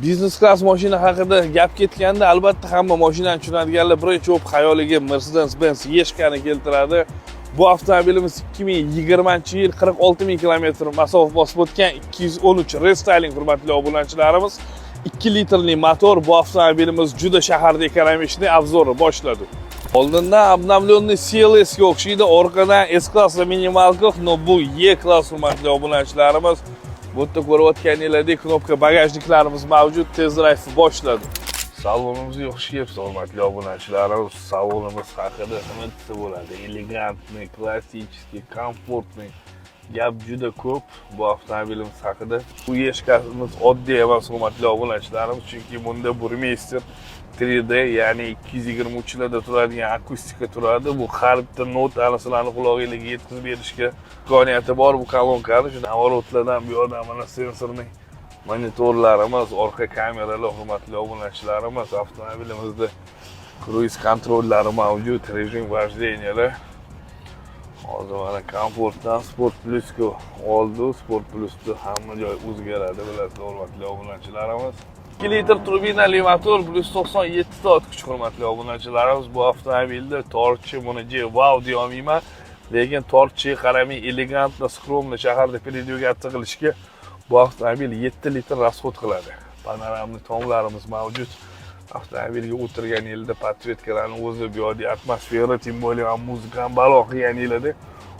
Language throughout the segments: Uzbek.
Biznes klass mashina haqida gap ketganda, albatta hamma mashinani tushunadiganlar birinchi o'p xayoliga Mercedes-Benz Yeshkani keltiradi. Bu avtomobilimiz 2020-yil 46 ming kilometr masofa bosib o'tgan 213 restyling, hurmatli obunachilarimiz. 2 litrli motor. Bu avtomobilimiz juda shaharda ekonomishni avzori boshladi. Oldindan обновленный CLS ga o'xshaydi, orqadan S-klass va minimalka, no bu E-klass, hurmatli obunachilarimiz. Bu yerda ko'rayotganingizdek knopka bagajniklarimiz mavjud, test drive boshladi. Salonimizga xush kelibsiz, hurmatli obunachilarimiz. Salonimiz haqida nima desa bo'ladi? Elegantniy, klassический, komfortniy. Gap juda ko'p bu avtomobilimiz haqida. Bu Yeshkamiz oddiy emas, hurmatli obunachilarimiz, chunki bunda Burmeister 3D, ya'ni 223 larda turadigan akustika turadi. Bu har bitta notani sizlarning qulog'ingizga yetkazib berishga imkoniyati bor bu kolonkani. Shuni avorotlardan bu yerdan mana sensorli monitorlarimiz, orqa kameralar, hurmatli obunachilarimiz. Avtomobilimizda kruiz kontrollari mavjud, rejim vождениyalar. Hozir mana komfortdan Sport Plus'ga oldi. Sport Plus'da hamma joy o'zgaradi, bilasizlar, hurmatli obunachilarimiz. 2 litr turbinali motor plus 97 ta ot kuch, hurmatli obunachilarimiz. Bu avtomobilda torchi buni wow deya olmayman, lekin torchiga qaramay elegantli, skromli shaharda передвигаться qilishga bu avtomobil 7 litr расход qiladi. Panoramli tomlarimiz mavjud. Avtomobilga o'tirganingizda podvetkalarni o'zi, bu yerda atmosfera, tim более muzikani balo qilganingizda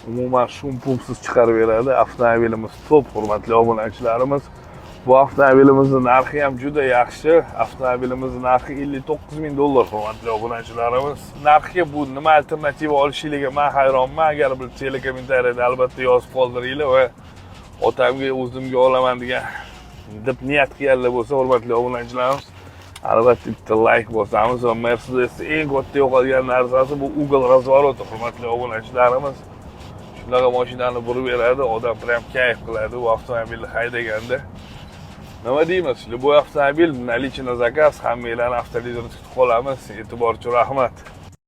umuman shum pumsiz chiqarib beradi. Avtomobilimiz top, hurmatli obunachilarimiz. Bu avtomobilimizning narxi ham juda yaxshi. Avtomobilimizning narxi $59,000, hurmatli obunachilarimiz. Narxga bu nima alternativa olishingizga men hayronman. Agar bir telekommentariyada albatta yozib qoldiringlar va otamga o'zimga olaman degan deb niyat qilganlar bo'lsa, hurmatli obunachilarimiz, albatta bitta like bosamiz va Mercedes'ning eng katta yo'qolgan narsasi bu ugl razvoroti, hurmatli obunachilarimiz. Shunaqa mashinani burib beradi, odam prям kayf qiladi bu avtomobilni haydaganda. Nima deymiz? Bu avtomobil наличие на заказ, hammanglarni avtolizerda kutib qolamiz. E'tibor uchun rahmat.